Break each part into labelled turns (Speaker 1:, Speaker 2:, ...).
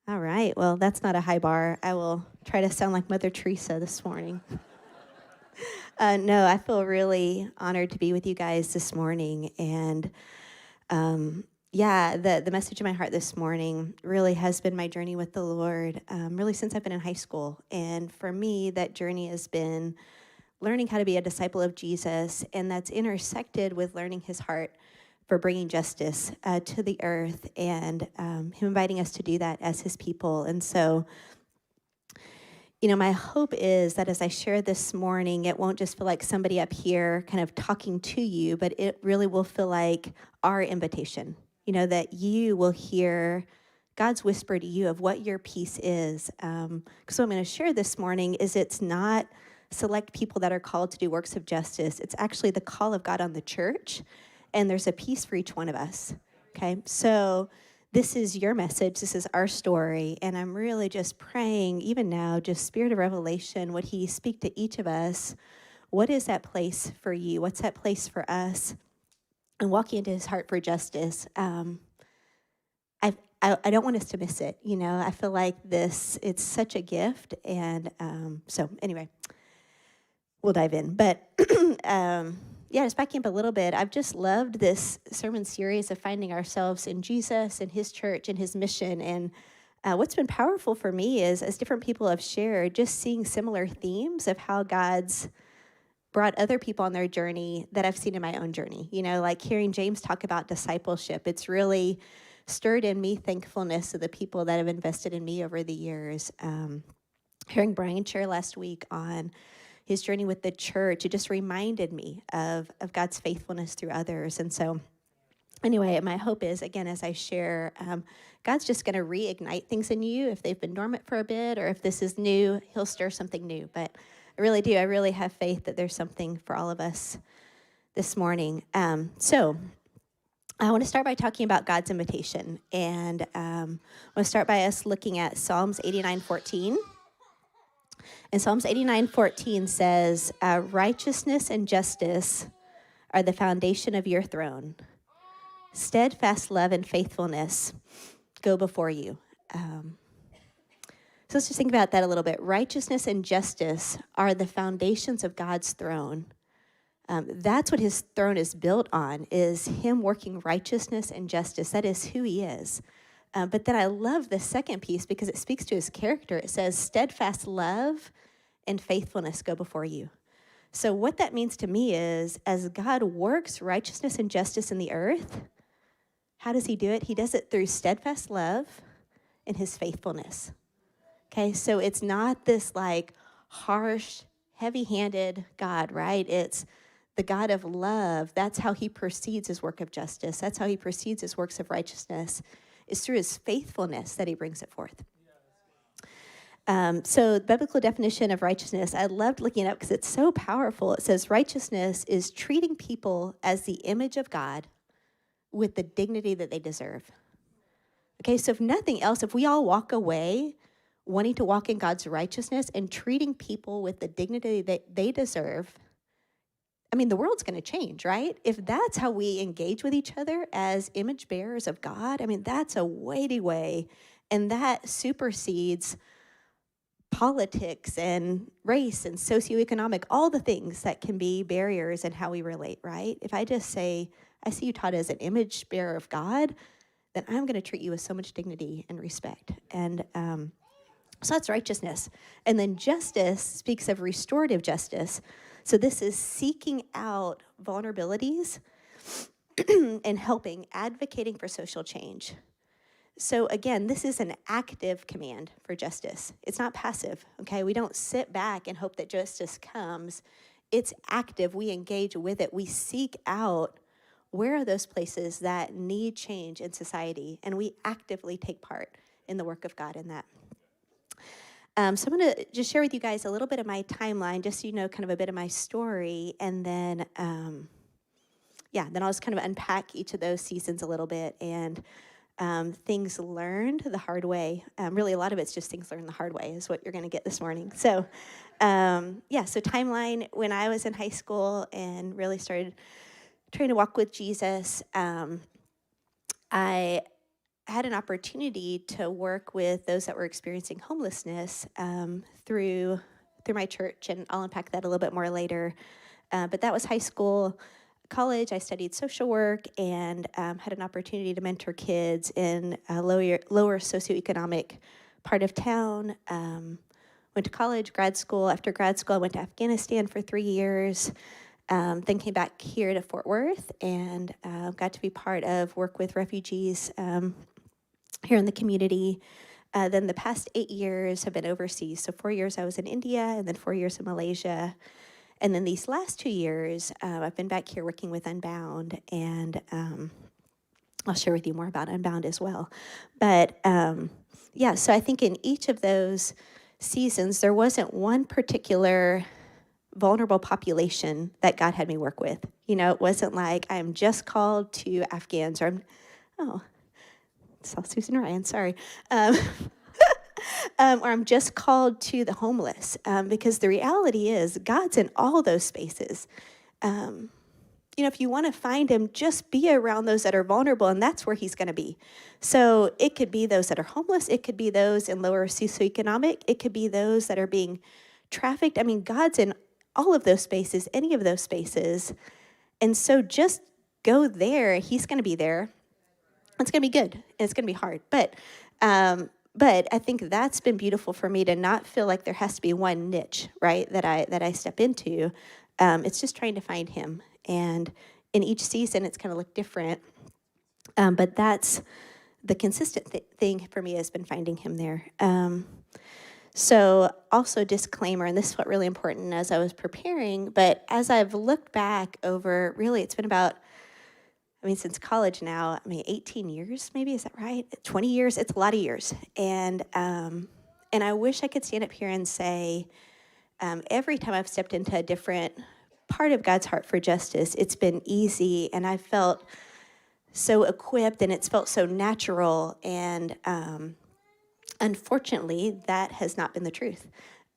Speaker 1: All right. Well, that's not a high bar. I will try to sound like Mother Teresa this morning. No, I feel really honored to be with you guys this morning. And the message in my heart this morning really has been my journey with the Lord, really since I've been in high school. And for me, that journey has been learning how to be a disciple of Jesus, and that's intersected with learning his heart for bringing justice to the earth, and him inviting us to do that as his people. And so, my hope is that as I share this morning, it won't just feel like somebody up here kind of talking to you, but it really will feel like our invitation, that you will hear God's whisper to you of what your peace is. Because what I'm going to share this morning is it's not select people that are called to do works of justice. It's actually the call of God on the church, and there's a piece for each one of us, okay? So this is your message. This is our story, and I'm really just praying, even now, just spirit of revelation, would he speak to each of us? What is that place for you? What's that place for us? And walking into his heart for justice. I don't want us to miss it. I feel like it's such a gift. And so anyway, we'll dive in. But just backing up a little bit, I've just loved this sermon series of finding ourselves in Jesus and his church and his mission. And what's been powerful for me is, as different people have shared, just seeing similar themes of how God's brought other people on their journey that I've seen in my own journey. Like hearing James talk about discipleship, it's really stirred in me thankfulness of the people that have invested in me over the years. Hearing Brian share last week on his journey with the church, it just reminded me of God's faithfulness through others. And so anyway, my hope is, again, as I share, God's just going to reignite things in you. If they've been dormant for a bit, or if this is new, he'll stir something new. But I really do. I really have faith that there's something for all of us this morning. So I want to start by talking about God's invitation. And I want to start by us looking at Psalms 89:14. And Psalms 89:14 says, righteousness and justice are the foundation of your throne. Steadfast love and faithfulness go before you. So let's just think about that a little bit. Righteousness and justice are the foundations of God's throne. That's what his throne is built on, is him working righteousness and justice. That is who he is. But then I love the second piece because it speaks to his character. It says, steadfast love and faithfulness go before you. So what that means to me is, as God works righteousness and justice in the earth, how does he do it? He does it through steadfast love and his faithfulness. Okay, so it's not this like harsh, heavy-handed God, right? It's the God of love. That's how he proceeds his work of justice. That's how he proceeds his works of righteousness. It's through his faithfulness that he brings it forth. So the biblical definition of righteousness, I loved looking it up because it's so powerful. It says righteousness is treating people as the image of God with the dignity that they deserve. Okay, so if nothing else, if we all walk away wanting to walk in God's righteousness and treating people with the dignity that they deserve, I mean, the world's going to change, right? If that's how we engage with each other as image bearers of God, I mean, that's a weighty way, and that supersedes politics and race and socioeconomic, all the things that can be barriers in how we relate, right? If I just say, I see you, Todd, as an image bearer of God, then I'm going to treat you with so much dignity and respect. And so that's righteousness. And then justice speaks of restorative justice. So this is seeking out vulnerabilities and helping, advocating for social change. So again, this is an active command for justice. It's not passive, okay? We don't sit back and hope that justice comes. It's active. We engage with it. We seek out where are those places that need change in society, and we actively take part in the work of God in that. So I'm going to just share with you guys a little bit of my timeline, just so you know kind of a bit of my story, and then, then I'll just kind of unpack each of those seasons a little bit, and things learned the hard way. Really, a lot of it's just things learned the hard way is what you're going to get this morning. So, so timeline, when I was in high school and really started trying to walk with Jesus, I had an opportunity to work with those that were experiencing homelessness through my church, and I'll unpack that a little bit more later. But that was high school. College, I studied social work and had an opportunity to mentor kids in a lower socioeconomic part of town. Went to college, grad school. After grad school, I went to Afghanistan for 3 years. Then came back here to Fort Worth and got to be part of work with refugees here in the community. Then the past 8 years have been overseas. So 4 years I was in India, and then 4 years in Malaysia. And then these last 2 years, I've been back here working with Unbound, and I'll share with you more about Unbound as well. But yeah, so I think in each of those seasons, there wasn't one particular vulnerable population that God had me work with. You know, it wasn't like I'm just called to Afghans, or saw Susan Ryan, sorry. Or I'm just called to the homeless, because the reality is God's in all those spaces. You know, if you want to find him, just be around those that are vulnerable, and that's where he's going to be. So it could be those that are homeless. It could be those in lower socioeconomic. It could be those that are being trafficked. I mean, God's in all of those spaces, any of those spaces. And so just go there. He's going to be there. It's going to be good, and it's going to be hard. But I think that's been beautiful for me, to not feel like there has to be one niche, right, that I step into. It's just trying to find him. And in each season, it's kind of looked different. But that's the consistent thing for me, has been finding him there. So also disclaimer, and this is what really important as I was preparing, but as I've looked back over, really, it's been about, since college now, 18 years, maybe, is that right? 20 years, it's a lot of years. And I wish I could stand up here and say, every time I've stepped into a different part of God's heart for justice, it's been easy, and I felt so equipped, and it's felt so natural. And unfortunately, that has not been the truth,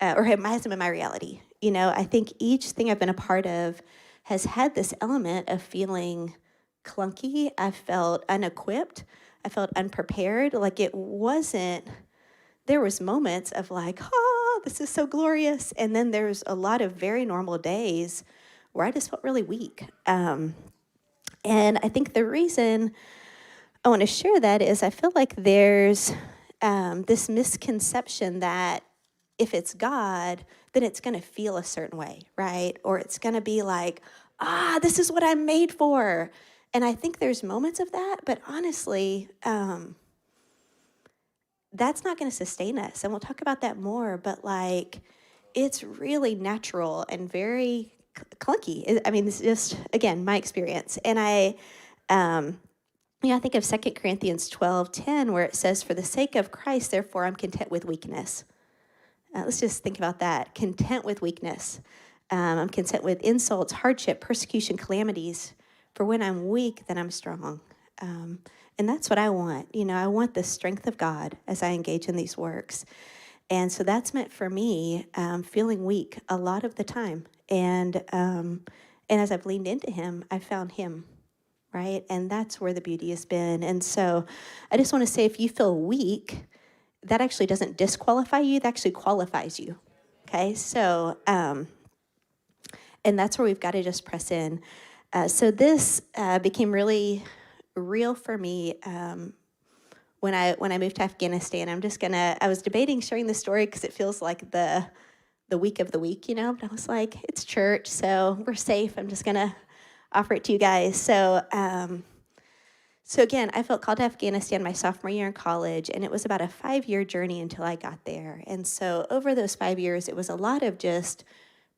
Speaker 1: or hasn't been my reality. You know, I think each thing I've been a part of has had this element of feeling clunky. I felt unequipped. I felt unprepared. Like it wasn't, there was moments of like, oh, this is so glorious. And then there's a lot of very normal days where I just felt really weak. And I think the reason I want to share that is I feel like there's this misconception that if it's God, then it's going to feel a certain way, right? Or it's going to be like, this is what I'm made for. And I think there's moments of that, but honestly, that's not going to sustain us. And we'll talk about that more, but like, it's really natural and very clunky. It's just, again, my experience. And I think of 2 Corinthians 12:10, where it says, for the sake of Christ, therefore, I'm content with weakness. Let's just think about that. Content with weakness. I'm content with insults, hardship, persecution, calamities. For when I'm weak, then I'm strong. And that's what I want. You know, I want the strength of God as I engage in these works. And so that's meant for me feeling weak a lot of the time. And as I've leaned into him, I found him, right? And that's where the beauty has been. And so I just want to say, if you feel weak, that actually doesn't disqualify you. That actually qualifies you, okay? So, and that's where we've got to just press in. So this became really real for me when I moved to Afghanistan. I was debating sharing the story because it feels like the week of the week, you know? But I was like, it's church, so we're safe. I'm just going to offer it to you guys. So again, I felt called to Afghanistan my sophomore year in college, and it was about a 5-year journey until I got there. And so over those 5 years, it was a lot of just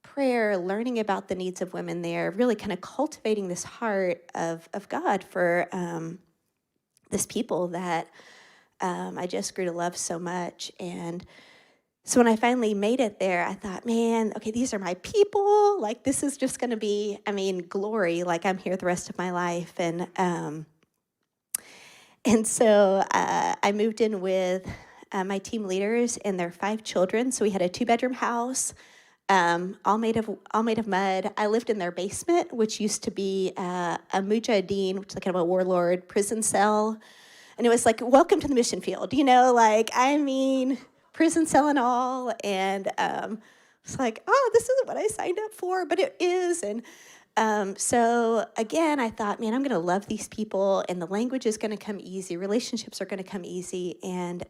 Speaker 1: prayer, learning about the needs of women there, really kind of cultivating this heart of God for this people that I just grew to love so much. And so when I finally made it there, I thought, man, okay, these are my people. Like, this is just going to be, glory. Like, I'm here the rest of my life. And so I moved in with my team leaders and their 5 children. So we had a 2-bedroom house, all made of mud. I lived in their basement, which used to be a mujahideen, which is kind of a warlord prison cell. And it was like, welcome to the mission field, prison cell and all. And it's like, oh, this isn't what I signed up for, but it is. And so again, I thought, man, I'm going to love these people, and the language is going to come easy. Relationships are going to come easy. And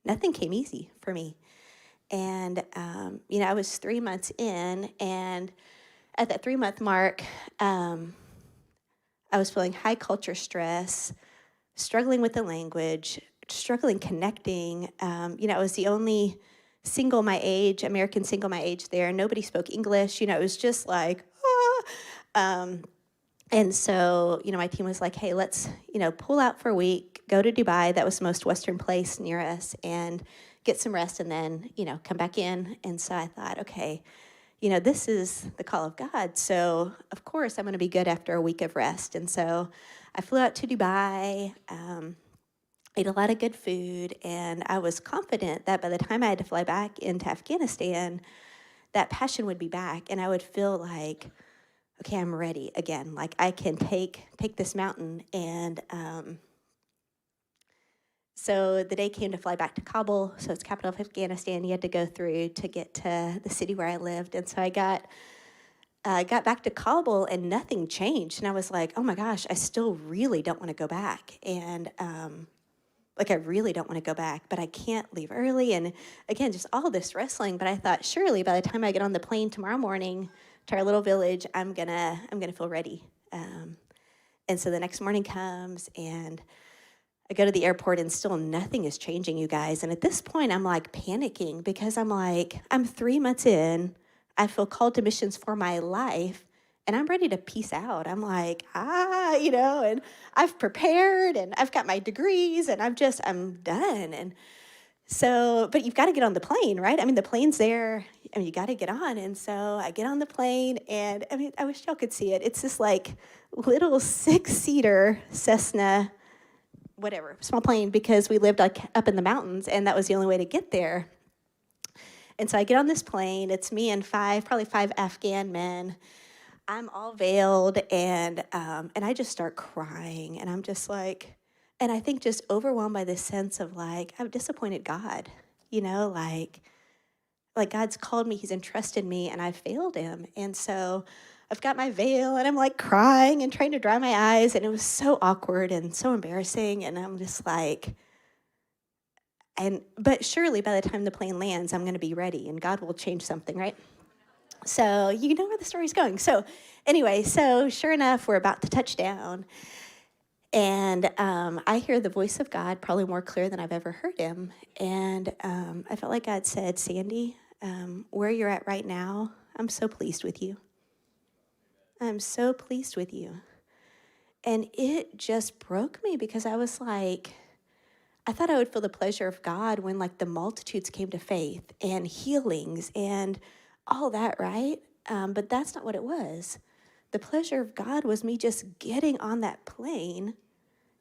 Speaker 1: nothing came easy for me. And, I was 3 months in, and at that 3-month mark, I was feeling high culture stress, struggling with the language, struggling connecting. I was the only American single my age there. Nobody spoke English. It was just like, and so, my team was like, hey, let's, pull out for a week, go to Dubai. That was the most Western place near us, and get some rest, and then, come back in. And so I thought, okay, this is the call of God. So, of course, I'm going to be good after a week of rest. And so I flew out to Dubai, ate a lot of good food, and I was confident that by the time I had to fly back into Afghanistan, that passion would be back, and I would feel like, okay, I'm ready again. Like, I can take this mountain. And so the day came to fly back to Kabul, so it's capital of Afghanistan. You had to go through to get to the city where I lived. And so I got back to Kabul, and nothing changed. And I was like, oh my gosh, I still really don't want to go back. And I really don't want to go back, but I can't leave early. And again, just all this wrestling. But I thought, surely by the time I get on the plane tomorrow morning to our little village, I'm gonna feel ready. And so the next morning comes, and I go to the airport, and still nothing is changing, you guys. And at this point, I'm like panicking, because I'm like, I'm 3 months in. I feel called to missions for my life, and I'm ready to peace out. I'm like, and I've prepared, and I've got my degrees, and I'm done. And so, but you've got to get on the plane, right? The plane's there. You got to get on. And so I get on the plane, and I wish y'all could see it. It's this like little 6-seater Cessna, whatever, small plane, because we lived like up in the mountains, and that was the only way to get there. And so I get on this plane. It's me and probably five Afghan men. I'm all veiled, and I just start crying, and I'm just like, and I think just overwhelmed by this sense of like, I've disappointed God, like God's called me, he's entrusted me, and I failed him. And so I've got my veil, and I'm like crying and trying to dry my eyes, and it was so awkward and so embarrassing, and I'm just like, but surely by the time the plane lands, I'm going to be ready, and God will change something, right? So you know where the story's going. So anyway, sure enough, we're about to touch down, and I hear the voice of God probably more clear than I've ever heard him. And I felt like God said, Sandy, where you're at right now, I'm so pleased with you. I'm so pleased with you. And it just broke me, because I was like, I thought I would feel the pleasure of God when like the multitudes came to faith and healings and all that, right? But that's not what it was. The pleasure of God was me just getting on that plane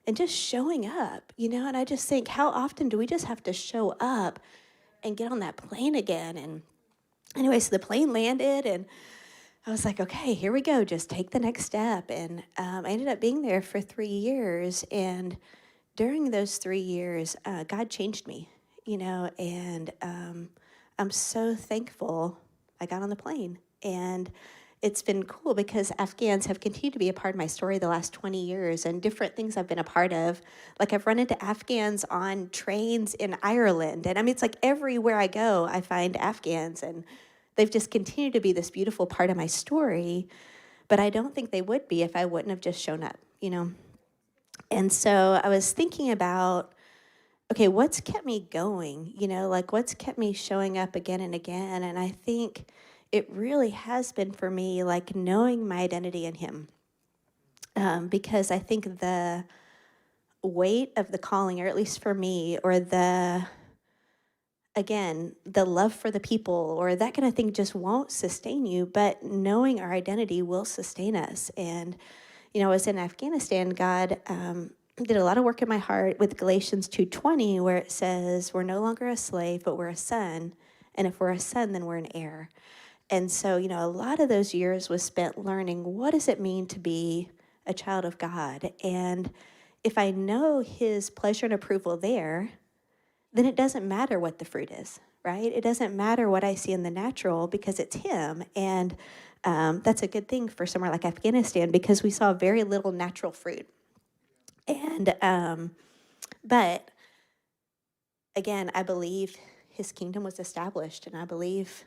Speaker 1: and just showing up, and I just think, how often do we just have to show up and get on that plane again? And anyway, so the plane landed, and I was like, okay, here we go. Just take the next step. And I ended up being there for 3 years. And during those 3 years, God changed me, and I'm so thankful I got on the plane. And it's been cool, because Afghans have continued to be a part of my story the last 20 years, and different things I've been a part of. Like, I've run into Afghans on trains in Ireland. And it's like everywhere I go, I find Afghans, and they've just continued to be this beautiful part of my story. But I don't think they would be if I wouldn't have just shown up, And so I was thinking about, okay, what's kept me going? What's kept me showing up again and again? And I think it really has been for me, like, knowing my identity in him. Because I think the weight of the calling, or at least for me, or the love for the people, or that kind of thing, just won't sustain you. But knowing our identity will sustain us. And, I was in Afghanistan, God did a lot of work in my heart with Galatians 2:20, where it says, we're no longer a slave, but we're a son. And if we're a son, then we're an heir. And so, a lot of those years was spent learning, what does it mean to be a child of God? And if I know his pleasure and approval there, then it doesn't matter what the fruit is, right? It doesn't matter what I see in the natural because it's him. And that's a good thing for somewhere like Afghanistan because we saw very little natural fruit. And, but again, I believe his kingdom was established, and I believe,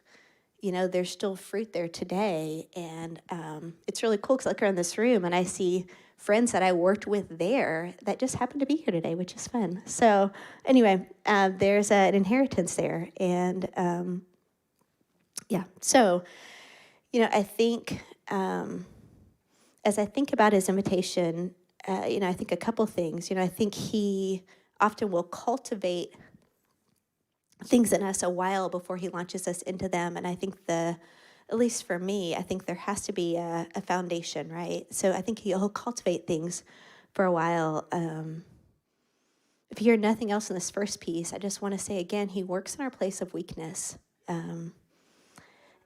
Speaker 1: there's still fruit there today. And it's really cool because I look around this room and I see friends that I worked with there that just happen to be here today, which is fun. So anyway, there's an inheritance there. And so, I think as I think about his invitation, I think a couple things. I think he often will cultivate things in us a while before he launches us into them. And I think at least for me, I think there has to be a foundation, right? So I think he'll cultivate things for a while. If you hear nothing else in this first piece, I just want to say again, he works in our place of weakness. And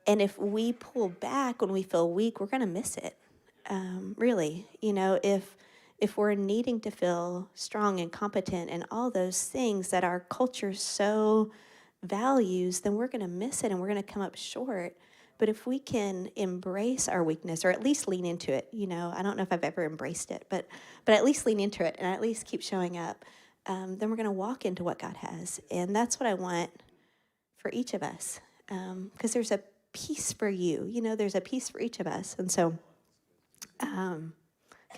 Speaker 1: if we pull back when we feel weak, we're going to miss it. Really, if we're needing to feel strong and competent and all those things that our culture so values, then we're going to miss it and we're going to come up short. But if we can embrace our weakness, or at least lean into it, I don't know if I've ever embraced it, but at least lean into it and at least keep showing up, then we're going to walk into what God has. And that's what I want for each of us, because there's a piece for you, there's a piece for each of us. And so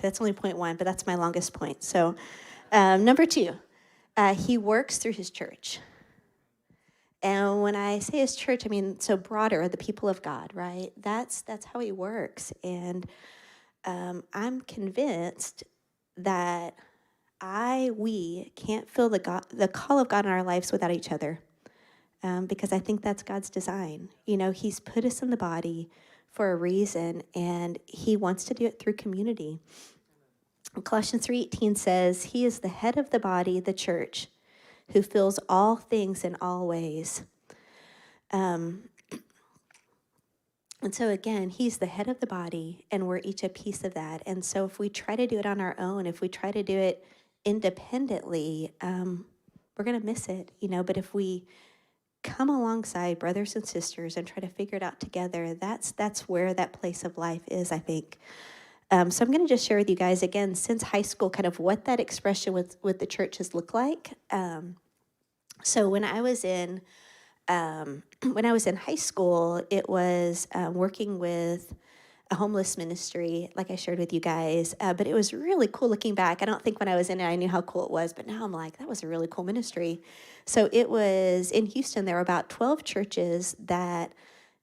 Speaker 1: that's only point one, but that's my longest point. So number two, he works through his church. And when I say his church, I mean, so broader, the people of God, right? That's how he works. And I'm convinced that we can't feel the call of God in our lives without each other, because I think that's God's design. He's put us in the body for a reason, and he wants to do it through community. Colossians 3:18 says, he is the head of the body, the church, who fills all things in all ways. And so again, he's the head of the body, and we're each a piece of that. And so if we try to do it on our own, if we try to do it independently, we're going to miss it, But if we come alongside brothers and sisters and try to figure it out together, that's where that place of life is, I think. So I'm going to just share with you guys again, since high school, kind of what that expression with the church has looked like. So when I was in high school, it was working with a homeless ministry, like I shared with you guys. But it was really cool looking back. I don't think when I was in it, I knew how cool it was, but now I'm like, that was a really cool ministry. So it was in Houston. There were about 12 churches that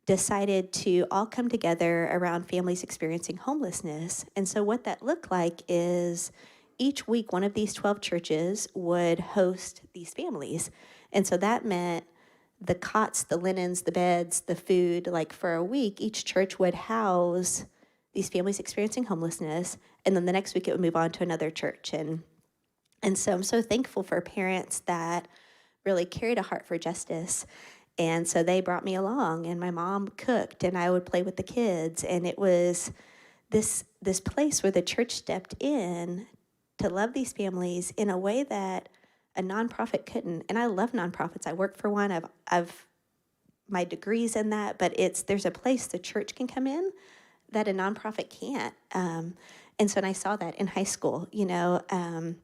Speaker 1: decided to all come together around families experiencing homelessness. And so what that looked like is each week, one of these 12 churches would host these families. And so that meant the cots, the linens, the beds, the food, like for a week, each church would house these families experiencing homelessness. And then the next week it would move on to another church. And so I'm so thankful for parents that really carried a heart for justice. And so they brought me along, and my mom cooked, and I would play with the kids. And it was this place where the church stepped in to love these families in a way that a nonprofit couldn't. And I love nonprofits. I work for one. I've my degree's in that, but there's a place the church can come in that a nonprofit can't. And so I saw that in high school. I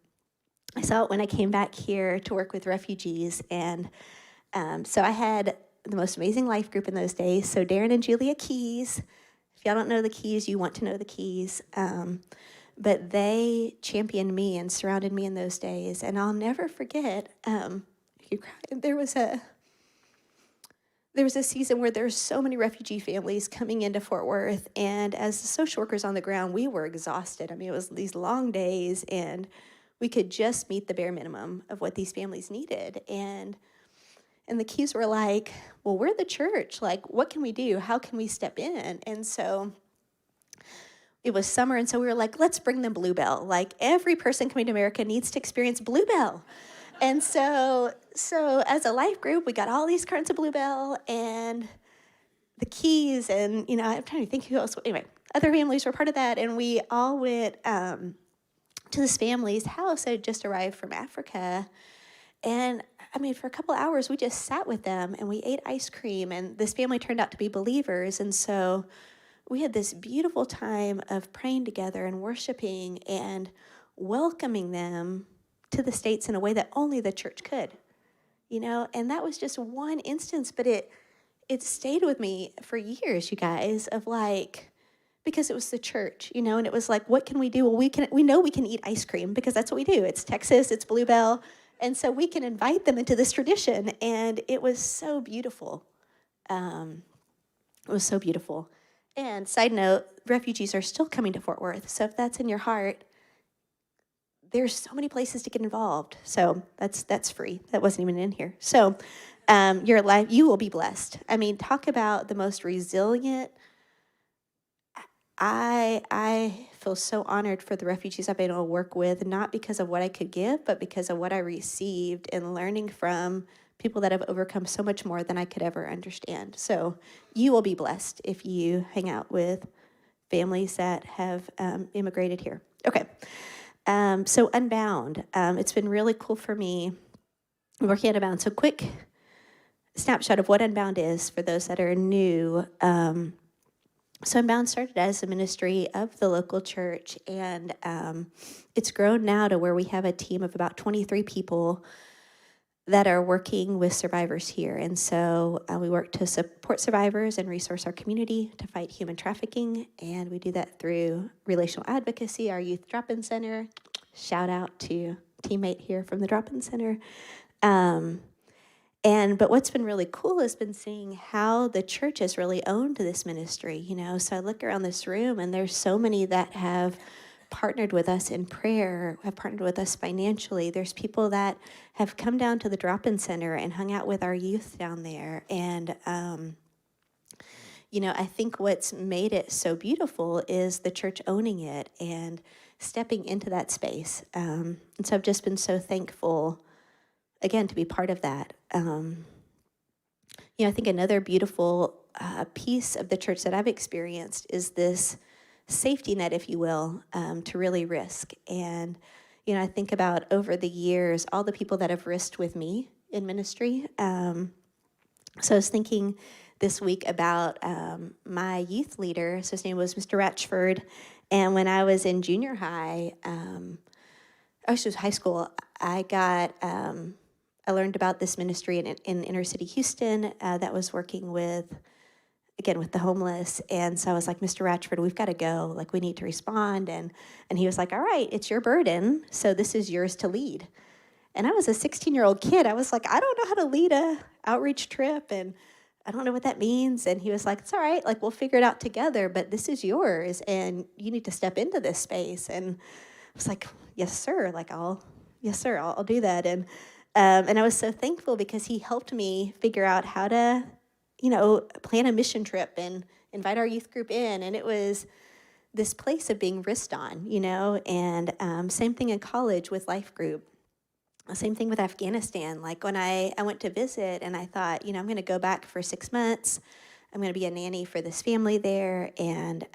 Speaker 1: saw it when I came back here to work with refugees, and so I had the most amazing life group in those days. So Darren and Julia Keys. If y'all don't know the Keys, you want to know the Keys. But they championed me and surrounded me in those days. And I'll never forget, there was a season where there's so many refugee families coming into Fort Worth. And as the social workers on the ground, we were exhausted. I mean, it was these long days, and we could just meet the bare minimum of what these families needed. And the Keys were like, well, we're the church. Like, what can we do? How can we step in? And so it was summer, and so we were like, let's bring them Bluebell. Like, every person coming to America needs to experience Bluebell. And so as a life group, we got all these cartons of Bluebell and the Keys, and, I'm trying to think who else. Anyway, other families were part of that, and we all went to this family's house that had just arrived from Africa. And I mean, for a couple hours, we just sat with them and we ate ice cream. And this family turned out to be believers. And so we had this beautiful time of praying together and worshiping and welcoming them to the States in a way that only the church could, you know? And that was just one instance, but it stayed with me for years, you guys, of like, because it was the church, you know, and it was like, what can we do? Well, we know we can eat ice cream because that's what we do. It's Texas, it's Bluebell. And so we can invite them into this tradition. And it was so beautiful. It was so beautiful. And side note, refugees are still coming to Fort Worth. So if that's in your heart, there's so many places to get involved. So that's free. That wasn't even in here. So your life, you will be blessed. I mean, talk about the most resilient. I feel so honored for the refugees I've been able to work with, not because of what I could give, but because of what I received and learning from people that have overcome so much more than I could ever understand. So you will be blessed if you hang out with families that have immigrated here. Okay, so Unbound. It's been really cool for me working at Unbound. So quick snapshot of what Unbound is for those that are new. So Unbound started as a ministry of the local church, and it's grown now to where we have a team of about 23 people that are working with survivors here. And so we work to support survivors and resource our community to fight human trafficking, and we do that through relational advocacy, our youth drop-in center. Shout out to teammate here from the drop-in center. But what's been really cool has been seeing how the church has really owned this ministry, you know. So I look around this room and there's so many that have partnered with us in prayer, have partnered with us financially. There's people that have come down to the drop-in center and hung out with our youth down there. And, you know, I think what's made it so beautiful is the church owning it and stepping into that space. And so I've just been so thankful, again, to be part of that. You know, I think another beautiful piece of the church that I've experienced is this safety net, if you will, to really risk. And, you know, I think about over the years, all the people that have risked with me in ministry. So I was thinking this week about my youth leader. So his name was Mr. Ratchford. And when I was in junior high, actually it was high school, I learned about this ministry in inner city Houston that was working with the homeless. And so I was like, Mr. Ratchford, we've got to go. Like, we need to respond. And he was like, all right, it's your burden. So this is yours to lead. And I was a 16-year-old kid. I was like, I don't know how to lead a outreach trip. And I don't know what that means. And he was like, it's all right. Like, we'll figure it out together. But this is yours. And you need to step into this space. And I was like, yes, sir. Like, I'll do that. And I was so thankful because he helped me figure out how to, you know, plan a mission trip and invite our youth group in. And it was this place of being risked on, you know, and same thing in college with life group. Same thing with Afghanistan. Like when I went to visit and I thought, you know, I'm going to go back for 6 months. I'm going to be a nanny for this family there. And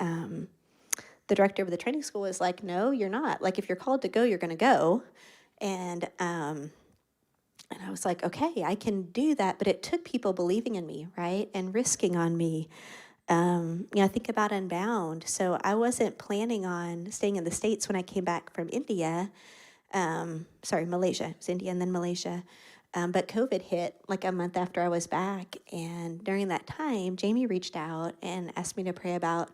Speaker 1: the director of the training school was like, no, you're not. Like, if you're called to go, you're going to go. And I was like, okay, I can do that. But it took people believing in me, right? And risking on me. You know, I think about Unbound. So I wasn't planning on staying in the States when I came back from India. Malaysia. It was India and then Malaysia. But COVID hit like a month after I was back. And during that time, Jamie reached out and asked me to pray about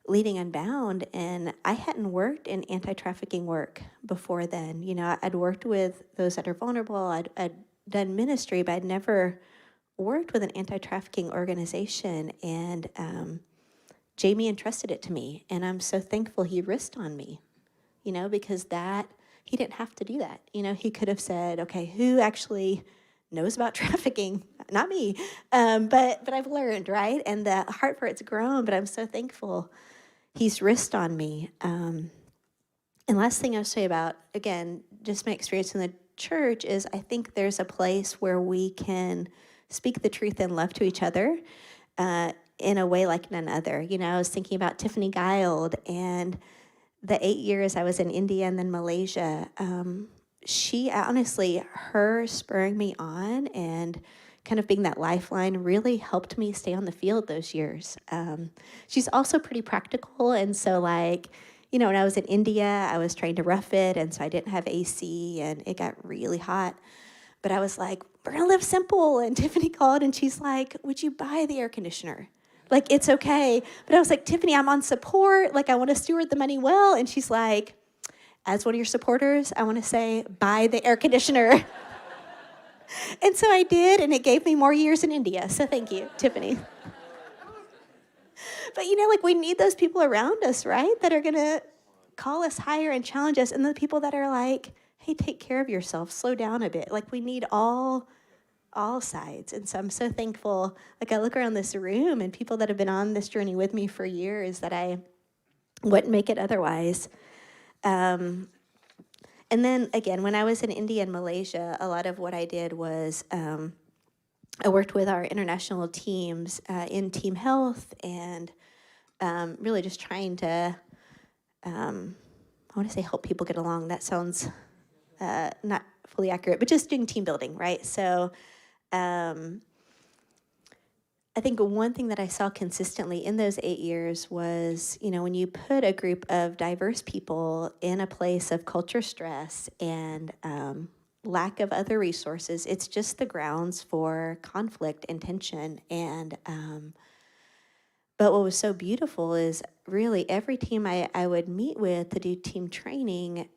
Speaker 1: leading Unbound. And I hadn't worked in anti-trafficking work before then. You know, I'd worked with those that are vulnerable. I'd done ministry, but I'd never worked with an anti-trafficking organization. And Jamie entrusted it to me. And I'm so thankful he risked on me, you know, because he didn't have to do that. You know, he could have said, okay, who actually knows about trafficking? Not me. But I've learned, right? And the heart for it's grown, but I'm so thankful he's risked on me. And last thing I'll say about, again, just my experience in the church is I think there's a place where we can speak the truth and love to each other in a way like none other. You know, I was thinking about Tiffany Guild and the 8 years I was in India and then Malaysia, she honestly, her spurring me on and kind of being that lifeline really helped me stay on the field those years. She's also pretty practical. And so, like, you know, when I was in India, I was trying to rough it. And so I didn't have AC and it got really hot. But I was like, we're going to live simple. And Tiffany called and she's like, would you buy the air conditioner? Like, it's okay. But I was like, Tiffany, I'm on support. Like, I want to steward the money well. And she's like, as one of your supporters, I want to say, buy the air conditioner. And so I did, and it gave me more years in India. So thank you, Tiffany. But, you know, like, we need those people around us, right, that are going to call us higher and challenge us. And the people that are like, hey, take care of yourself, slow down a bit. Like, we need all sides. And so I'm so thankful. Like, I look around this room and people that have been on this journey with me for years that I wouldn't make it otherwise. And then, again, when I was in India and Malaysia, a lot of what I did was I worked with our international teams in team health and really just trying to, I want to say help people get along. That sounds not fully accurate, but just doing team building, right? So I think one thing that I saw consistently in those 8 years was, you know, when you put a group of diverse people in a place of culture stress and lack of other resources, it's just the grounds for conflict and tension. And but what was so beautiful is really every team I would meet with to do team training,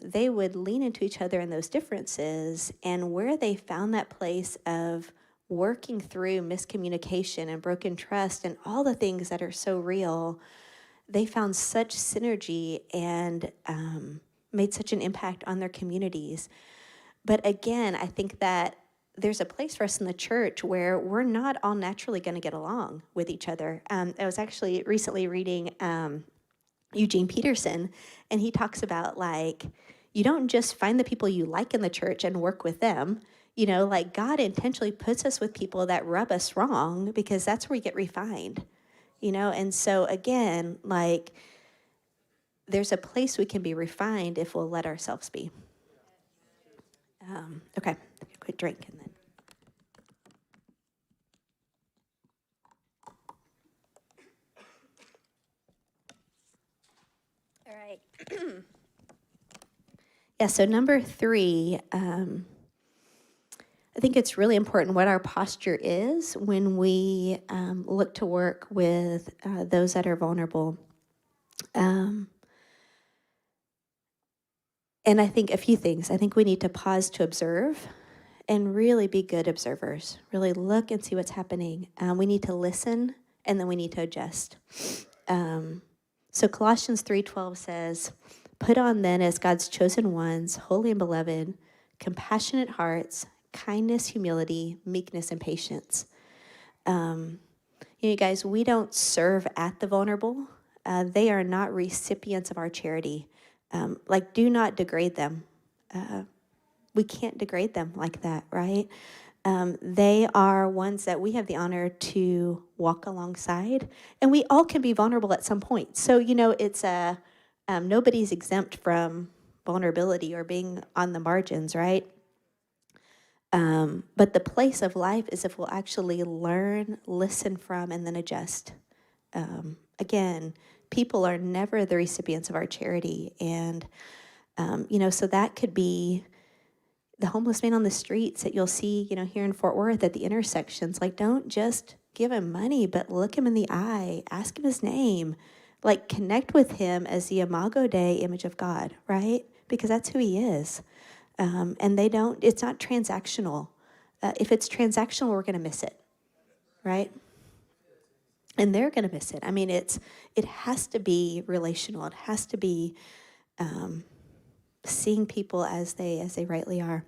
Speaker 1: they would lean into each other in those differences, and where they found that place of working through miscommunication and broken trust and all the things that are so real, they found such synergy and made such an impact on their communities. But again, I think that there's a place for us in the church where we're not all naturally going to get along with each other. I was actually recently reading Eugene Peterson, and he talks about, like, you don't just find the people you like in the church and work with them. You know, like, God intentionally puts us with people that rub us wrong because that's where we get refined, you know? And so, again, like, there's a place we can be refined if we'll let ourselves be. Okay, quick drink and then. All right. Yeah, so number 3, I think it's really important what our posture is when we look to work with those that are vulnerable. And I think a few things. I think we need to pause to observe and really be good observers. Really look and see what's happening. We need to listen, and then we need to adjust. So Colossians 3:12 says, "Put on then as God's chosen ones, holy and beloved, compassionate hearts, kindness, humility, meekness, and patience." You guys, we don't serve at the vulnerable. They are not recipients of our charity. Like, do not degrade them. We can't degrade them like that, right? They are ones that we have the honor to walk alongside, and we all can be vulnerable at some point. So, you know, it's nobody's exempt from vulnerability or being on the margins, right? But the place of life is if we'll actually learn, listen from, and then adjust. Again, people are never the recipients of our charity. And, you know, so that could be the homeless man on the streets that you'll see, you know, here in Fort Worth at the intersections. Like, don't just give him money, but look him in the eye, ask him his name, like, connect with him as the Imago Dei image of God, right? Because that's who he is. And it's not transactional. If it's transactional, we're going to miss it, right? And they're going to miss it. I mean, it has to be relational. It has to be seeing people as they rightly are.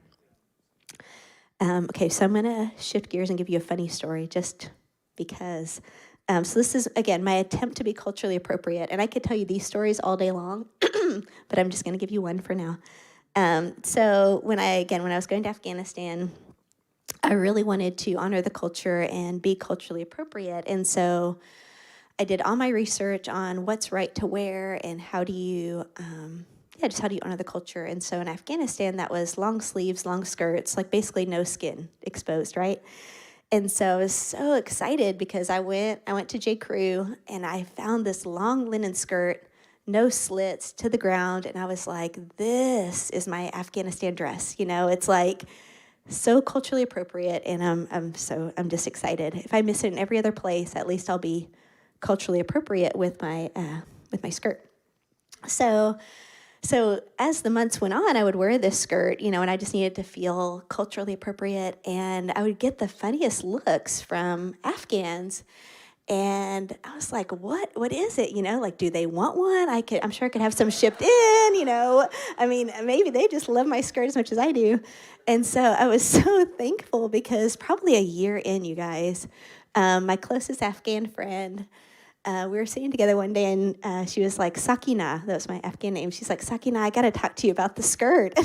Speaker 1: Okay, so I'm going to shift gears and give you a funny story just because. So this is, again, my attempt to be culturally appropriate. And I could tell you these stories all day long, but I'm just going to give you one for now. So when I was going to Afghanistan, I really wanted to honor the culture and be culturally appropriate. And so I did all my research on what's right to wear and how do you, just how do you honor the culture. And so in Afghanistan, that was long sleeves, long skirts, like basically no skin exposed, right? And so I was so excited because I went to J. Crew and I found this long linen skirt, no slits to the ground, and I was like, this is my Afghanistan dress. It's like so culturally appropriate, and I'm just excited. If I miss it in every other place, at least I'll be culturally appropriate with my skirt. So as the months went on, I would wear this skirt, and I just needed to feel culturally appropriate. And I would get the funniest looks from Afghans. And I was like, what is it? Like, do they want one? I'm sure I could have some shipped in, I mean, maybe they just love my skirt as much as I do. And so I was so thankful because probably a year in, you guys, my closest Afghan friend, we were sitting together one day, and she was like, Sakina, that was my Afghan name. She's like, Sakina, I got to talk to you about the skirt.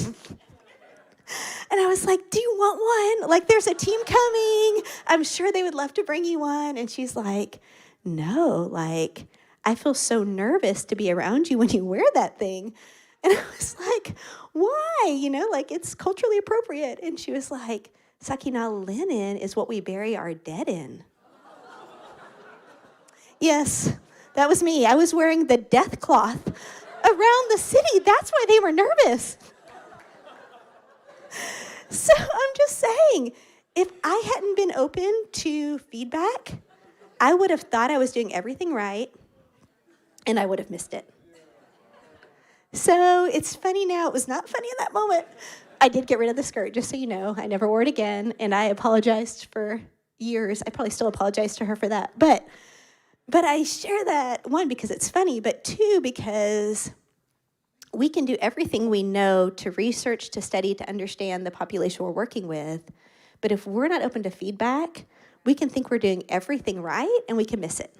Speaker 1: And I was like, do you want one? Like, there's a team coming. I'm sure they would love to bring you one. And she's like, no, like, I feel so nervous to be around you when you wear that thing. And I was like, why? Like, it's culturally appropriate. And she was like, Sakina, linen is what we bury our dead in. Yes, that was me. I was wearing the death cloth around the city. That's why they were nervous. So I'm just saying, if I hadn't been open to feedback, I would have thought I was doing everything right, and I would have missed it. So it's funny now. It was not funny in that moment. I did get rid of the skirt, just so you know. I never wore it again, and I apologized for years. I probably still apologize to her for that. But I share that, one, because it's funny, but two, because we can do everything we know to research, to study, to understand the population we're working with. But if we're not open to feedback, we can think we're doing everything right, and we can miss it,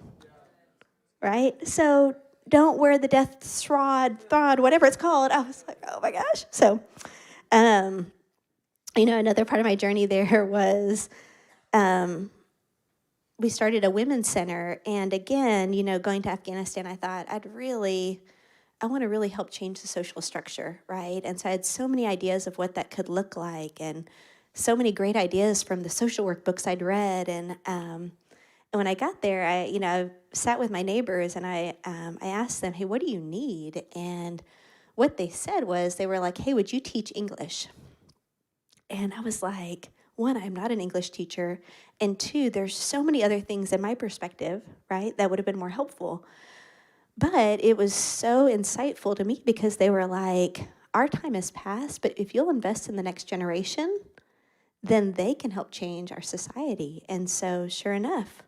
Speaker 1: right? So don't wear the death shroud, thod, whatever it's called. I was like, oh my gosh. So, another part of my journey there was we started a women's center. And again, going to Afghanistan, I thought I want to really help change the social structure, right? And so I had so many ideas of what that could look like, and so many great ideas from the social work books I'd read. And when I got there, I sat with my neighbors, and I asked them, hey, what do you need? And what they said was, they were like, hey, would you teach English? And I was like, one, I'm not an English teacher, and two, there's so many other things in my perspective, right, that would have been more helpful. But it was so insightful to me because they were like, our time has passed, but if you'll invest in the next generation, then they can help change our society. And so sure enough,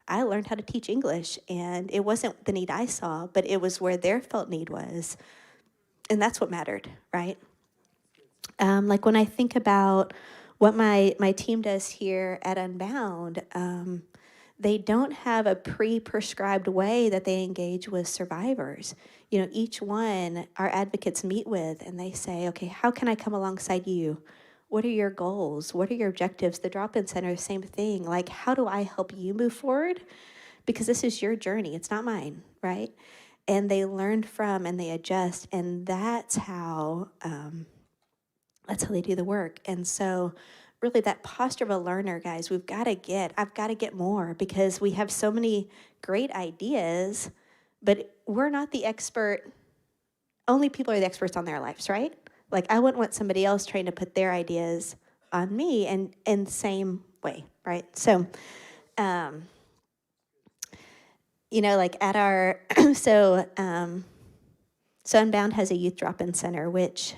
Speaker 1: I learned how to teach English, and it wasn't the need I saw, but it was where their felt need was. And that's what mattered, right? Like when I think about what my team does here at Unbound, they don't have a pre-prescribed way that they engage with survivors. Each one our advocates meet with, and they say, okay, how can I come alongside you? What are your goals? What are your objectives? The drop-in center, same thing. Like, how do I help you move forward? Because this is your journey. It's not mine, right? And they learn from and they adjust, and that's how they do the work. And so really that posture of a learner, guys, I've got to get more, because we have so many great ideas, but we're not the expert. Only people are the experts on their lives, right? Like, I wouldn't want somebody else trying to put their ideas on me, and in the same way, right? So, like at our, so Unbound has a youth drop-in center, which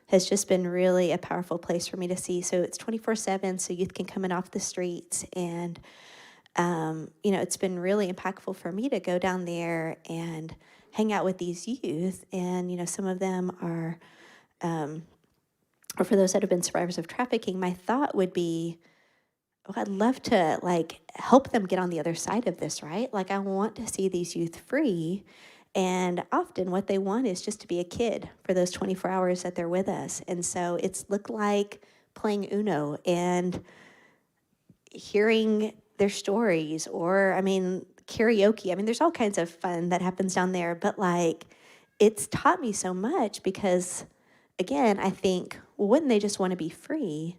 Speaker 1: has just been really a powerful place for me to see. So it's 24/7, so youth can come in off the streets. And, it's been really impactful for me to go down there and hang out with these youth. And, some of them are, or for those that have been survivors of trafficking, my thought would be, I'd love to help them get on the other side of this, right? Like, I want to see these youth free. And often what they want is just to be a kid for those 24 hours that they're with us. And so it's looked like playing Uno and hearing their stories, or, karaoke. I mean, there's all kinds of fun that happens down there, but like, it's taught me so much because, again, I think, well, wouldn't they just want to be free?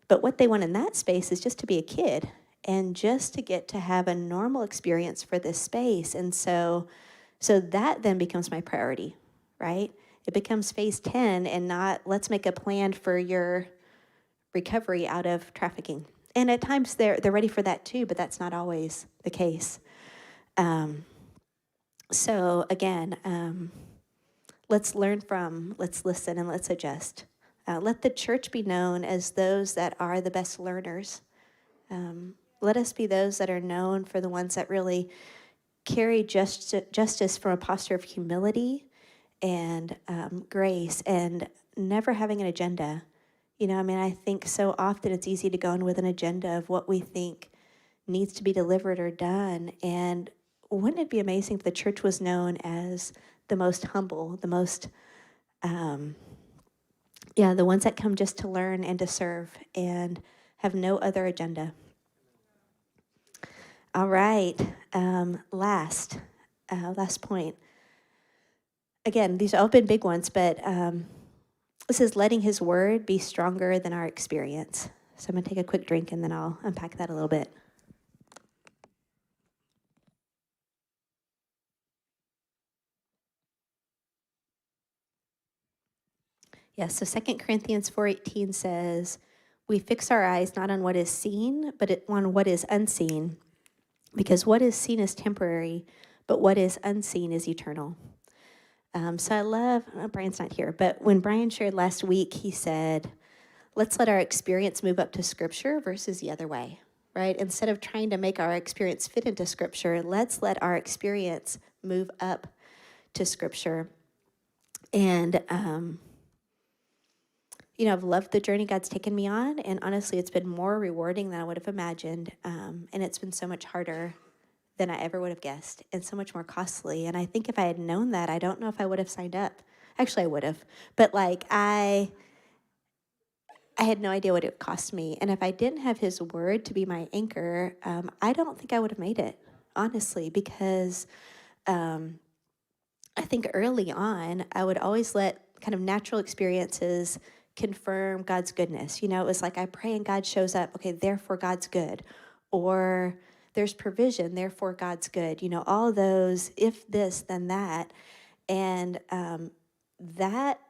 Speaker 1: But what they want in that space is just to be a kid and just to get to have a normal experience for this space. And so that then becomes my priority, right? It becomes phase 10 and not let's make a plan for your recovery out of trafficking. And at times they're ready for that too, but that's not always the case. So again, let's learn from, let's listen, and let's adjust. Let the church be known as those that are the best learners. Let us be those that are known for the ones that really carry justice from a posture of humility and grace and never having an agenda. You know, I mean, I think so often it's easy to go in with an agenda of what we think needs to be delivered or done. And wouldn't it be amazing if the church was known as the most humble, the most, the ones that come just to learn and to serve and have no other agenda. All right, last point. Again, these have all been big ones, but this is letting his word be stronger than our experience. So I'm going to take a quick drink and then I'll unpack that a little bit. Yes, so 2 Corinthians 4:18 says, we fix our eyes not on what is seen, but on what is unseen, because what is seen is temporary, but what is unseen is eternal. So I love, Brian's not here, but when Brian shared last week, he said, let's let our experience move up to Scripture versus the other way, right? Instead of trying to make our experience fit into Scripture, let's let our experience move up to Scripture. And, I've loved the journey God's taken me on, and honestly, it's been more rewarding than I would have imagined, and it's been so much harder than I ever would have guessed, and so much more costly. And I think if I had known that, I don't know if I would have signed up. Actually, I would have, but like I had no idea what it would cost me. And if I didn't have his word to be my anchor, I don't think I would have made it, honestly, because I think early on, I would always let kind of natural experiences confirm God's goodness. You know, it was like I pray and God shows up. Okay, therefore God's good. Or there's provision, therefore God's good. You know, all those, if this, then that. And that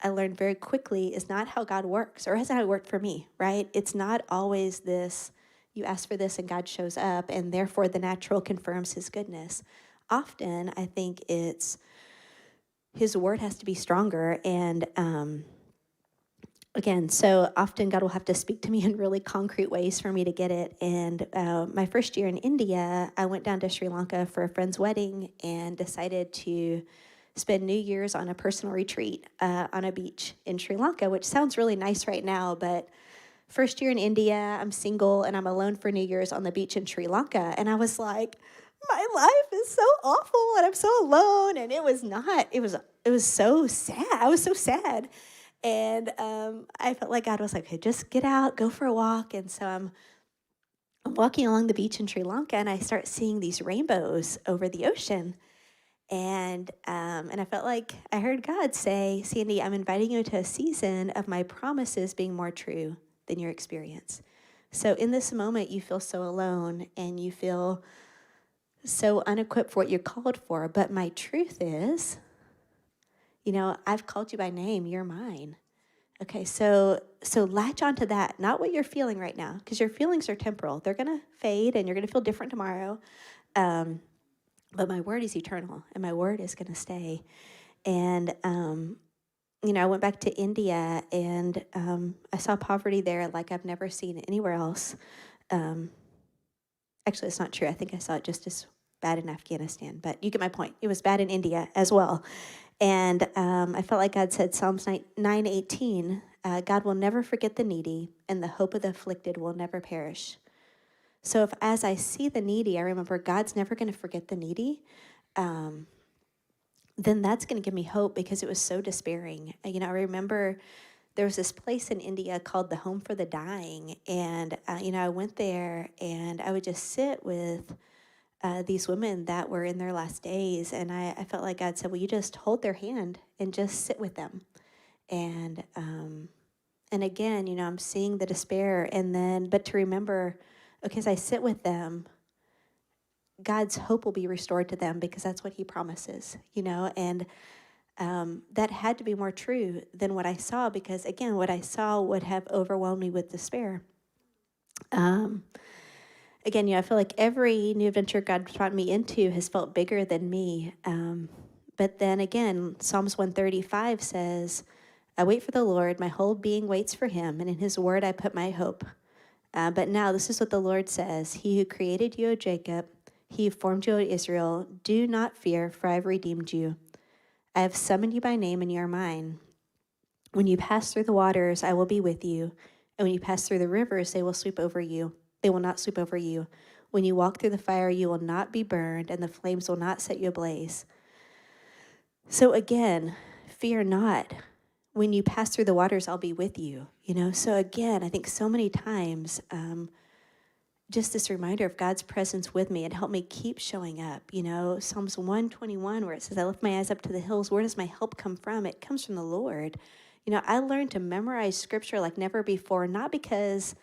Speaker 1: I learned very quickly is not how God works, or hasn't how it worked for me, right? It's not always this, you ask for this and God shows up, and therefore the natural confirms his goodness. Often, I think it's his word has to be stronger, and again, so often God will have to speak to me in really concrete ways for me to get it. And my first year in India, I went down to Sri Lanka for a friend's wedding and decided to spend New Year's on a personal retreat on a beach in Sri Lanka, which sounds really nice right now, but first year in India, I'm single and I'm alone for New Year's on the beach in Sri Lanka. And I was like, my life is so awful and I'm so alone. And it was not, it was so sad. I was so sad. And I felt like God was like, hey, just get out, go for a walk. And so I'm walking along the beach in Sri Lanka and I start seeing these rainbows over the ocean. And I felt like I heard God say, Sandy, I'm inviting you to a season of my promises being more true than your experience. So in this moment, you feel so alone and you feel so unequipped for what you're called for. But my truth is, I've called you by name. You're mine. Okay, so latch onto that, not what you're feeling right now, because your feelings are temporal. They're going to fade and you're going to feel different tomorrow. But my word is eternal and my word is going to stay. And, I went back to India and I saw poverty there like I've never seen it anywhere else. Actually, it's not true. I think I saw it just as bad in Afghanistan, but you get my point. It was bad in India as well. And I felt like God said, Psalms 9:18, God will never forget the needy, and the hope of the afflicted will never perish. So if as I see the needy, I remember God's never going to forget the needy, then that's going to give me hope because it was so despairing. I remember there was this place in India called the Home for the Dying, and I went there and I would just sit with these women that were in their last days. And I felt like God said, well, you just hold their hand and just sit with them. And again, I'm seeing the despair, but to remember, okay, as I sit with them, God's hope will be restored to them because that's what he promises, and that had to be more true than what I saw, because again, what I saw would have overwhelmed me with despair. Again, I feel like every new adventure God brought me into has felt bigger than me. But then again, Psalms 135 says, I wait for the Lord, my whole being waits for him, and in his word I put my hope. But now this is what the Lord says, he who created you, O Jacob, he who formed you, O Israel, do not fear, for I have redeemed you. I have summoned you by name, and you are mine. When you pass through the waters, I will be with you. And when you pass through the rivers, they will sweep over you. They will not sweep over you. When you walk through the fire, you will not be burned, and the flames will not set you ablaze. So again, fear not. When you pass through the waters, I'll be with you. So again, I think so many times, just this reminder of God's presence with me, and helped me keep showing up. Psalms 121, where it says, I lift my eyes up to the hills. Where does my help come from? It comes from the Lord. I learned to memorize scripture like never before, not because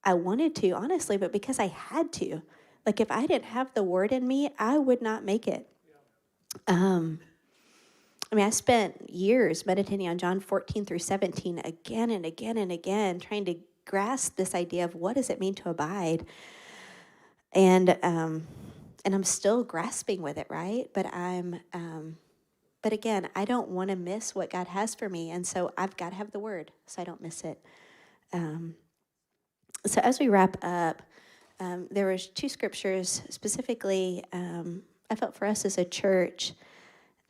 Speaker 1: I wanted to, honestly, but because I had to. Like if I didn't have the word in me, I would not make it. I spent years meditating on John 14 through 17 again and again and again, trying to grasp this idea of what does it mean to abide. And I'm still grasping with it, right? But again, I don't want to miss what God has for me. And so I've got to have the word so I don't miss it. So as we wrap up, there was 2 scriptures specifically I felt for us as a church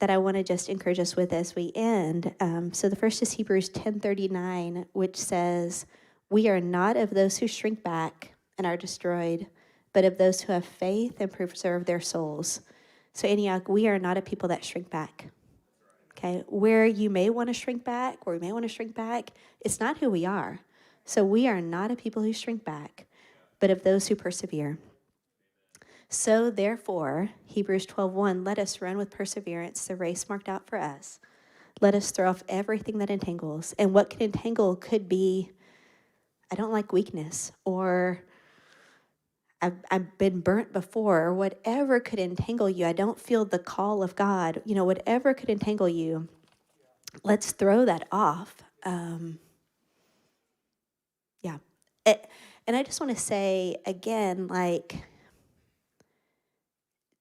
Speaker 1: that I want to just encourage us with as we end. So the first is Hebrews 10:39, which says, we are not of those who shrink back and are destroyed, but of those who have faith and preserve their souls. So Antioch, we are not a people that shrink back. Okay, where you may want to shrink back, it's not who we are. So we are not a people who shrink back, but of those who persevere. So therefore, Hebrews 12:1, let us run with perseverance the race marked out for us. Let us throw off everything that entangles. And what can entangle could be, I don't like weakness, or I've been burnt before, or whatever could entangle you. I don't feel the call of God. Whatever could entangle you, let's throw that off. And I just want to say again,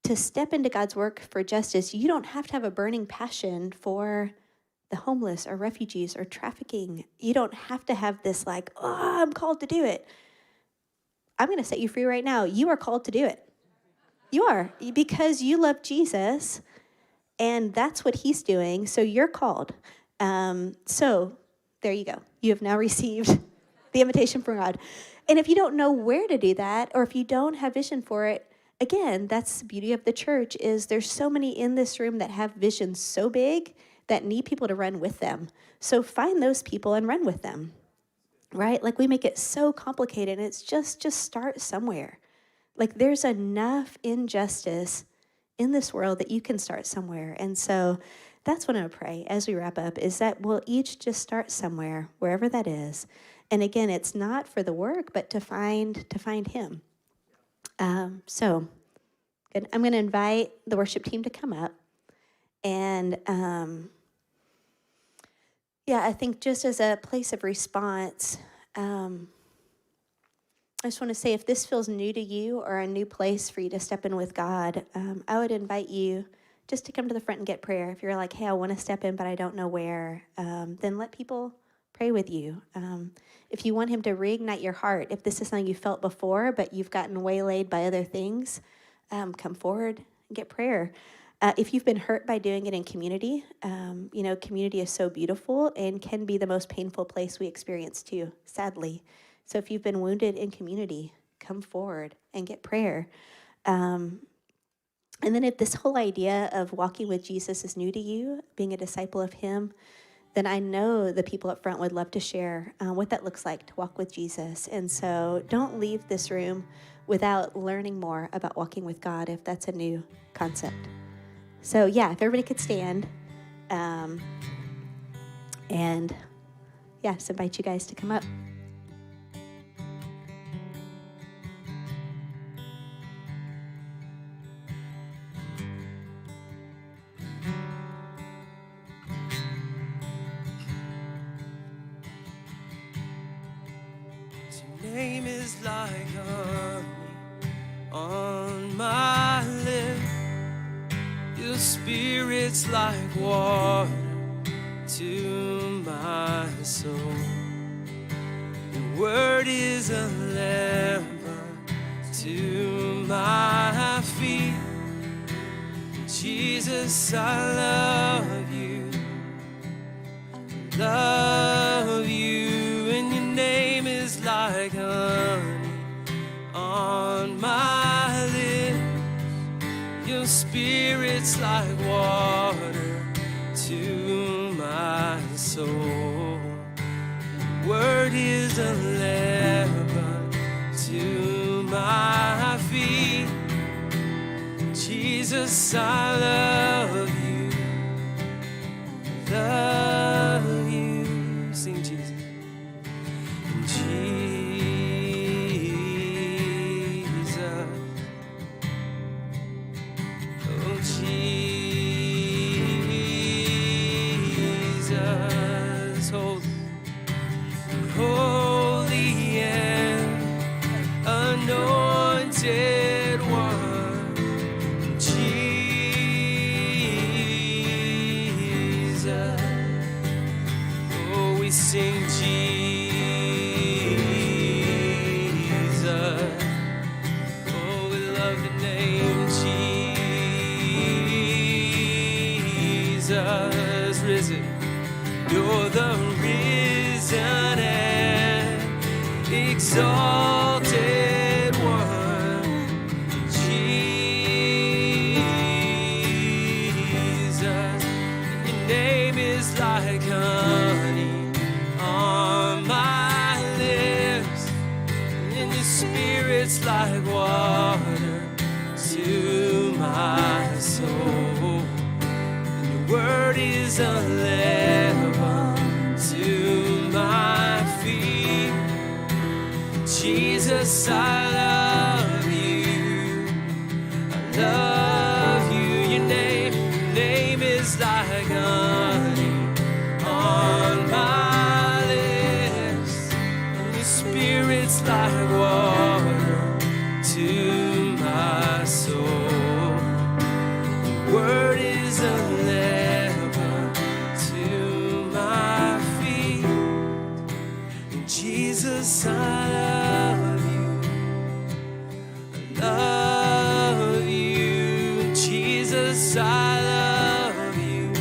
Speaker 1: to step into God's work for justice, you don't have to have a burning passion for the homeless or refugees or trafficking. You don't have to have this I'm called to do it. I'm going to set you free right now. You are called to do it. You are, because you love Jesus, and that's what he's doing, so you're called. So there you go. You have now received the invitation from God. And if you don't know where to do that, or if you don't have vision for it, again, that's the beauty of the church, is there's so many in this room that have visions so big that need people to run with them. So find those people and run with them, right? We make it so complicated, and it's just start somewhere. There's enough injustice in this world that you can start somewhere. And so that's what I'm going to pray as we wrap up, is that we'll each just start somewhere, wherever that is. And again, it's not for the work, but to find him. So good. I'm going to invite the worship team to come up. And I think just as a place of response, I just want to say, if this feels new to you or a new place for you to step in with God, I would invite you just to come to the front and get prayer. If you're like, hey, I want to step in, but I don't know where, then let people pray with you. If you want him to reignite your heart, if this is something you felt before, but you've gotten waylaid by other things, come forward and get prayer. If you've been hurt by doing it in community, community is so beautiful and can be the most painful place we experience too, sadly. So if you've been wounded in community, come forward and get prayer. And then if this whole idea of walking with Jesus is new to you, being a disciple of him, then I know the people up front would love to share what that looks like to walk with Jesus. And so don't leave this room without learning more about walking with God if that's a new concept. So yeah, if everybody could stand. And yeah, just invite you guys to come up.
Speaker 2: Your name is like honey on my lips. Your spirit's like water to my soul. Your word is a lamp to my feet. Jesus, I love you. Love you, and your name is like honey on my lips. Your spirit's like water to my soul. Your word is a lamp to my feet. Jesus, I love you. Love you. Sing Jesus. Jesus. Oh, Jesus. Holy and anointed one. Jesus. Oh, we sing Jesus. Oh, we love the name Jesus. Risen. You're the risen and exalted one. Jesus. Your name is like honey on my lips, and your spirit's like water to my soul. And your word is a lamp to my feet. Jesus, I love you. I love you. Your name is like honey on my lips. And your spirit's like water to my soul. Your word is a lamp to my feet. And Jesus, I love you. I love you. Jesus, I love you.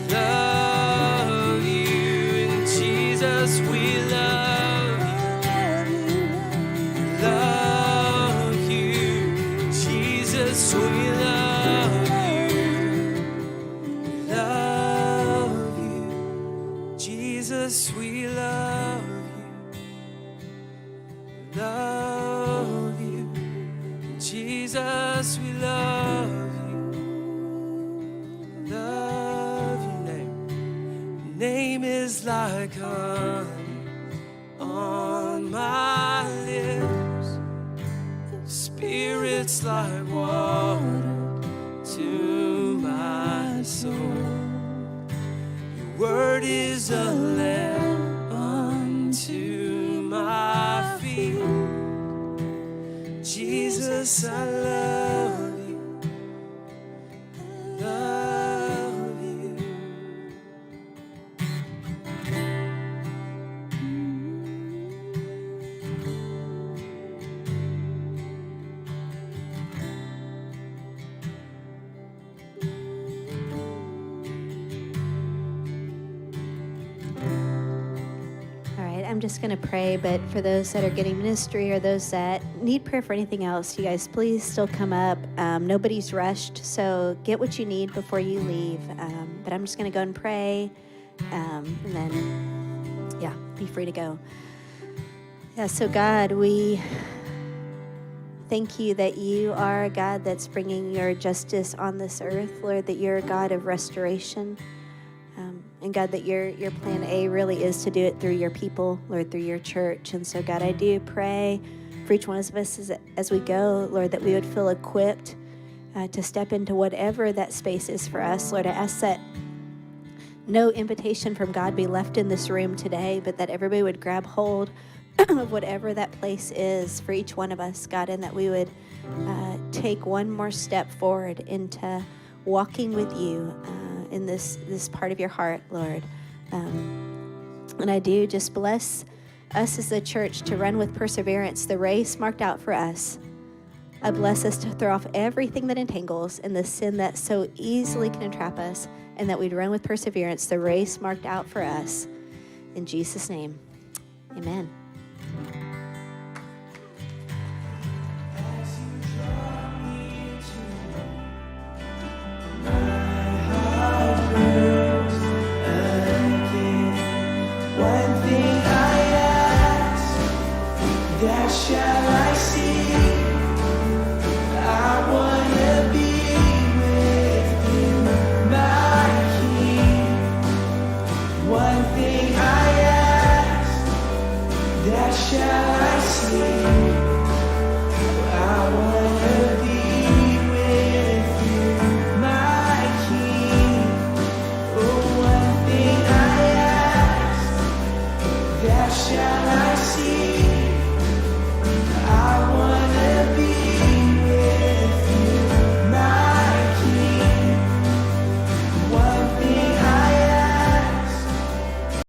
Speaker 2: I love you. And Jesus, we love you. Love you. Jesus, we love you. Love you. Jesus, we love you. Love you. Jesus, we love you. Love your name. Your name is like honey on my lips. Spirit's like water to my soul. Your word is a lamp unto my feet. Jesus, I love you. Love you.
Speaker 1: All right, I'm I'm just going to pray, but for those that are getting ministry or those that need prayer for anything else, you guys please still come up. Nobody's rushed, so get what you need before you leave. But I'm just going to go and pray, and then, yeah, be free to go. Yeah, so God, we thank you that you are a God that's bringing your justice on this earth, Lord, that you're a God of restoration. And God, that your plan A really is to do it through your people, Lord, through your church. And so, God, I do pray for each one of us as we go, Lord, that we would feel equipped to step into whatever that space is for us. Lord, I ask that no invitation from God be left in this room today, but that everybody would grab hold of whatever that place is for each one of us, God, and that we would take one more step forward into walking with you in this part of your heart, Lord. And I do just bless us as a church to run with perseverance the race marked out for us. I bless us to throw off everything that entangles and the sin that so easily can entrap us, and that we'd run with perseverance the race marked out for us. In Jesus' name, amen.
Speaker 3: Shall I see? I wanna be with you, my King. One thing I ask, that shall I see?